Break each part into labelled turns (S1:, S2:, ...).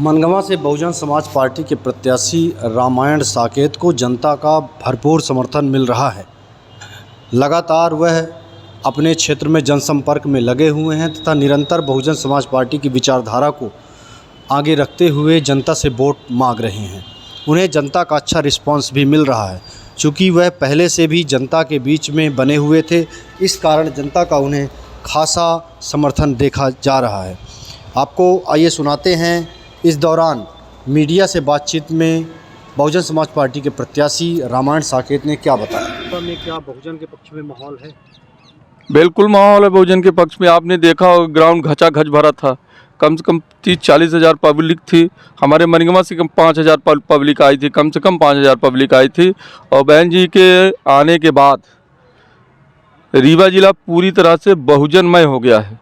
S1: मनगवा से बहुजन समाज पार्टी के प्रत्याशी रामायण साकेत को जनता का भरपूर समर्थन मिल रहा है। लगातार वह अपने क्षेत्र में जनसंपर्क में लगे हुए हैं तथा निरंतर बहुजन समाज पार्टी की विचारधारा को आगे रखते हुए जनता से वोट मांग रहे हैं। उन्हें जनता का अच्छा रिस्पांस भी मिल रहा है, चूँकि वह पहले से भी जनता के बीच में बने हुए थे। इस कारण जनता का उन्हें खासा समर्थन देखा जा रहा है। आपको आइए सुनाते हैं इस दौरान मीडिया से बातचीत में बहुजन समाज पार्टी के प्रत्याशी रामायण साकेत ने क्या बताया। में क्या बहुजन के पक्ष में माहौल है?
S2: बिल्कुल माहौल है बहुजन के पक्ष में। आपने देखा होगा ग्राउंड घचा-घच भरा था। कम से कम 30-40 हज़ार पब्लिक थी। हमारे मनगवा से कम 5,000 पब्लिक आई थी, कम से कम 5,000 पब्लिक आई थी। और बहन जी के आने के बाद रीवा जिला पूरी तरह से बहुजनमय हो गया है।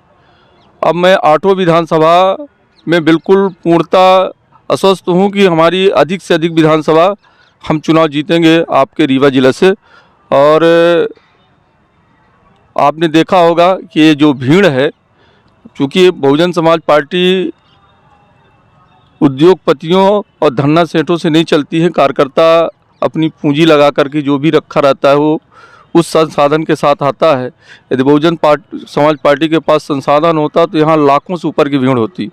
S2: अब मैं आठों विधानसभा में बिल्कुल पूर्णतः आश्वस्त हूँ कि हमारी अधिक से अधिक विधानसभा हम चुनाव जीतेंगे आपके रीवा जिला से। और आपने देखा होगा कि ये जो भीड़ है, चूँकि बहुजन समाज पार्टी उद्योगपतियों और धन्ना सेठों से नहीं चलती है। कार्यकर्ता अपनी पूंजी लगा करके जो भी रखा रहता है वो उस संसाधन के साथ आता है। यदि बहुजन समाज पार्टी के पास संसाधन होता तो यहाँ लाखों से ऊपर की भीड़ होती।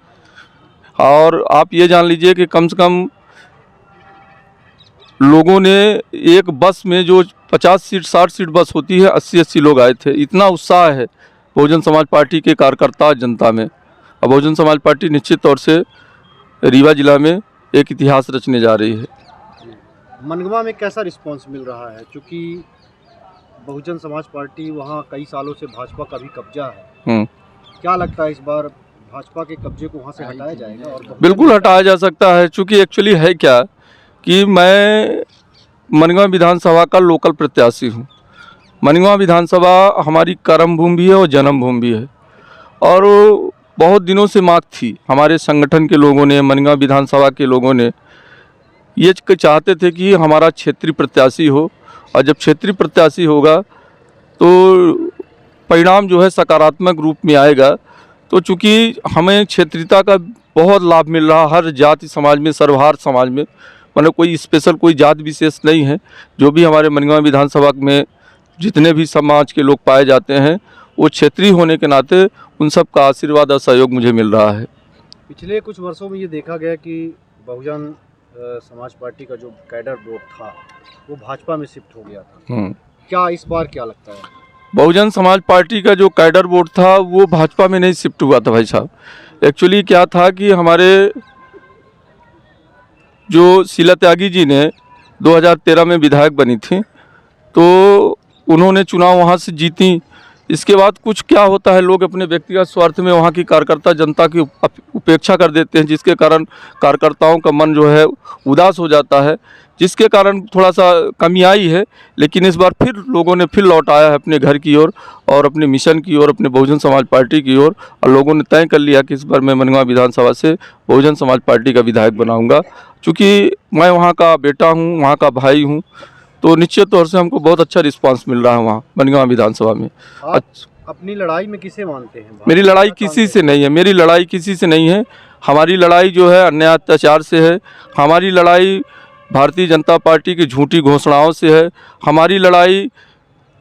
S2: और आप ये जान लीजिए कि कम से कम लोगों ने एक बस में जो 50 सीट 60 सीट बस होती है, 80-80 लोग आए थे। इतना उत्साह है बहुजन समाज पार्टी के कार्यकर्ता जनता में। और बहुजन समाज पार्टी निश्चित तौर से रीवा जिला में एक इतिहास रचने जा रही है।
S1: मनगवा में कैसा रिस्पांस मिल रहा है? क्योंकि बहुजन समाज पार्टी वहाँ कई सालों से भाजपा का भी कब्जा है। क्या लगता है इस बार भाजपा के कब्जे को वहाँ से हटाया जाएगा? और
S2: बिल्कुल हटाया जा सकता है। चूँकि एक्चुअली है क्या कि मैं मनगवा विधानसभा का लोकल प्रत्याशी हूँ। मनगवा विधानसभा हमारी कर्मभूमि भी है और जन्मभूमि भी है। और बहुत दिनों से मांग थी हमारे संगठन के लोगों ने, मनगवा विधानसभा के लोगों ने ये चाहते थे कि हमारा क्षेत्रीय प्रत्याशी हो। और जब क्षेत्रीय प्रत्याशी होगा तो परिणाम जो है सकारात्मक रूप में आएगा। तो चूँकि हमें क्षेत्रीयता का बहुत लाभ मिल रहा हर जाति समाज में, सर्वहार समाज में, मतलब कोई स्पेशल कोई जात विशेष नहीं है। जो भी हमारे मनगवा विधानसभा में जितने भी समाज के लोग पाए जाते हैं वो क्षेत्रीय होने के नाते उन सब का आशीर्वाद और सहयोग मुझे मिल रहा है।
S1: पिछले कुछ वर्षों में ये देखा गया कि बहुजन समाज पार्टी का जो कैडर वोट था वो भाजपा में शिफ्ट हो गया था। क्या इस बार क्या लगता है?
S2: बहुजन समाज पार्टी का जो कैडर वोट था वो भाजपा में नहीं शिफ्ट हुआ था भाई साहब। एक्चुअली क्या था कि हमारे जो शीला त्यागी जी ने 2013 में विधायक बनी थी तो उन्होंने चुनाव वहाँ से जीती। इसके बाद कुछ क्या होता है, लोग अपने व्यक्तिगत स्वार्थ में वहाँ की कार्यकर्ता जनता की उपेक्षा कर देते हैं, जिसके कारण कार्यकर्ताओं का मन जो है उदास हो जाता है, जिसके कारण थोड़ा सा कमी आई है। लेकिन इस बार फिर लोगों ने फिर लौटाया है अपने घर की ओर और अपने मिशन की ओर, अपने बहुजन समाज पार्टी की ओर। और लोगों ने तय कर लिया कि इस बार मैं मनगवा विधानसभा से बहुजन समाज पार्टी का विधायक बनाऊँगा। चूँकि मैं वहाँ का बेटा हूँ, वहाँ का भाई हूँ, तो निश्चित तौर से हमको बहुत अच्छा रिस्पांस मिल रहा है वहाँ मनगवा विधानसभा में।
S1: अपनी लड़ाई में किसे मानते हैं?
S2: मेरी लड़ाई किसी से नहीं है, मेरी लड़ाई किसी से नहीं है। हमारी लड़ाई जो है अन्याय अत्याचार से है। हमारी लड़ाई भारतीय जनता पार्टी की झूठी घोषणाओं से है। हमारी लड़ाई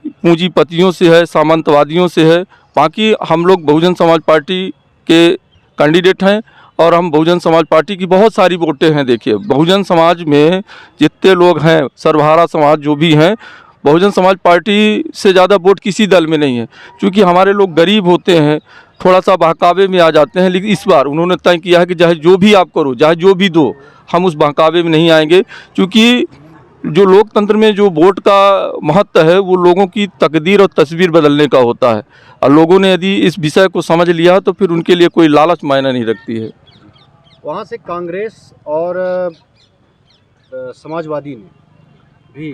S2: पूंजीपतियों से है, सामंतवादियों से है। बाकी हम लोग बहुजन समाज पार्टी के कैंडिडेट हैं और हम बहुजन समाज पार्टी की बहुत सारी वोटें हैं। देखिए बहुजन समाज में जितने लोग हैं, सर्वहारा समाज जो भी हैं, बहुजन समाज पार्टी से ज़्यादा वोट किसी दल में नहीं है। क्योंकि हमारे लोग गरीब होते हैं, थोड़ा सा बहकावे में आ जाते हैं। लेकिन इस बार उन्होंने तय किया है कि चाहे जो भी आप करो, चाहे जो भी दो, हम उस बहकावे में नहीं आएंगे। क्योंकि जो लोकतंत्र में जो वोट का महत्व है वो लोगों की तकदीर और तस्वीर बदलने का होता है। और लोगों ने यदि इस विषय को समझ लिया तो फिर उनके लिए कोई लालच मायने नहीं रखती है।
S1: वहाँ से कांग्रेस और समाजवादी ने भी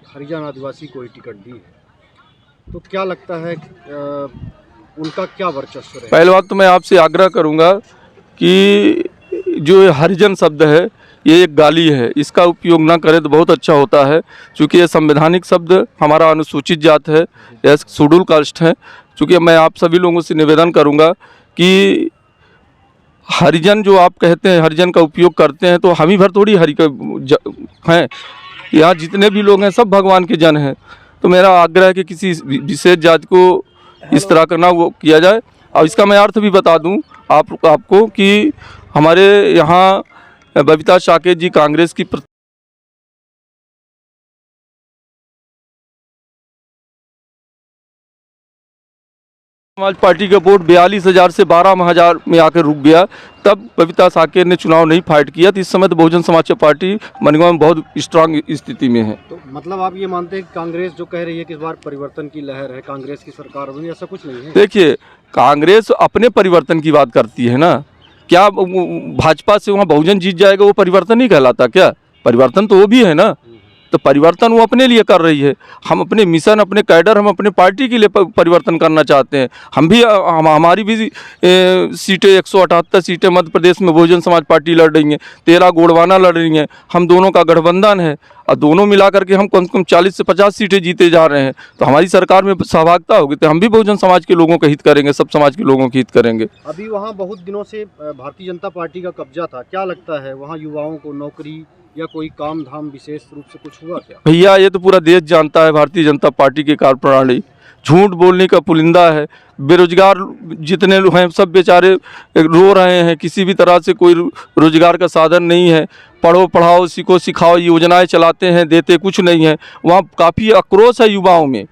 S1: हरिजन आदिवासी को ही टिकट दी है, तो क्या लगता है उनका क्या वर्चस्व है?
S2: पहली बात तो मैं आपसे आग्रह करूँगा कि जो हरिजन शब्द है ये एक गाली है, इसका उपयोग ना करें तो बहुत अच्छा होता है। क्योंकि ये संवैधानिक शब्द हमारा अनुसूचित जात है, यह शेड्यूल कास्ट है। चूँकि मैं आप सभी लोगों से निवेदन करूँगा कि हरिजन जो आप कहते हैं, हरिजन का उपयोग करते हैं, तो हम ही भर थोड़ी हैं। यहाँ जितने भी लोग हैं सब भगवान के जन हैं। तो मेरा आग्रह है कि किसी विशेष जाति को इस तरह का ना वो किया जाए। और इसका मैं अर्थ भी बता दूं आपको कि हमारे यहाँ बबीता साकेत जी कांग्रेस की समाज पार्टी का वोट 42,000 से 12,000 में आकर रुक गया। तब बबीता साकेत ने चुनाव नहीं फाइट किया। तो इस समय तो बहुजन समाज पार्टी मनगांव में बहुत स्ट्रांग स्थिति में है।
S1: तो मतलब आप ये मानते हैं कि कांग्रेस जो कह रही है कि इस बार परिवर्तन की लहर है, कांग्रेस की सरकार बनी, ऐसा कुछ नहीं है?
S2: देखिए, कांग्रेस अपने परिवर्तन की बात करती है ना। क्या भाजपा से वहाँ बहुजन जीत जाएगा वो परिवर्तन नहीं कहलाता क्या? परिवर्तन तो वो भी है ना। तो परिवर्तन वो अपने लिए कर रही है। हम अपने मिशन, अपने कैडर, हम अपने पार्टी के लिए परिवर्तन करना चाहते हैं। हम भी हमारी भी सीटें 178 सीटें मध्य प्रदेश में बहुजन समाज पार्टी लड़ रही हैं, 13 गोंडवाना लड़ रही हैं। हम दोनों का गठबंधन है और दोनों मिला करके हम कम से कम 40 से 50 सीटें जीते जा रहे हैं। तो हमारी सरकार में सहभागिता होगी तो हम भी बहुजन समाज के लोगों का हित करेंगे, सब समाज के लोगों के हित करेंगे।
S1: अभी वहाँ बहुत दिनों से भारतीय जनता पार्टी का कब्जा था, क्या लगता है वहाँ युवाओं को नौकरी या कोई काम धाम विशेष रूप से कुछ हुआ क्या?
S2: भैया, ये तो पूरा देश जानता है भारतीय जनता पार्टी की कार्यप्रणाली झूठ बोलने का पुलिंदा है। बेरोजगार जितने लोग हैं सब बेचारे रो रहे हैं। किसी भी तरह से कोई रोजगार का साधन नहीं है। पढ़ो पढ़ाओ सीखो सिखाओ योजनाएं चलाते हैं, देते कुछ नहीं है। वहाँ काफ़ी आक्रोश है युवाओं में।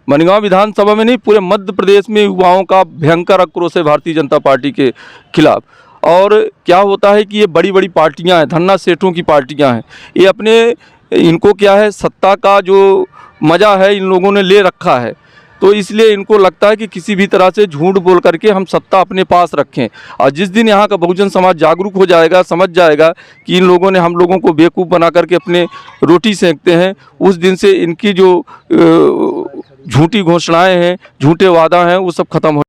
S2: मनगांव विधानसभा में नहीं, पूरे मध्य प्रदेश में युवाओं का भयंकर आक्रोश है भारतीय जनता पार्टी के खिलाफ। और क्या होता है कि ये बड़ी बड़ी पार्टियां हैं, धन्ना सेठों की पार्टियां हैं। ये अपने इनको क्या है, सत्ता का जो मज़ा है इन लोगों ने ले रखा है। तो इसलिए इनको लगता है कि किसी भी तरह से झूठ बोल करके हम सत्ता अपने पास रखें। और जिस दिन यहाँ का बहुजन समाज जागरूक हो जाएगा, समझ जाएगा कि इन लोगों ने हम लोगों को बेवकूफ़ बना करके अपने रोटी सेंकते हैं, उस दिन से इनकी जो झूठी घोषणाएं हैं, झूठे वादा हैं, वो सब खत्म हो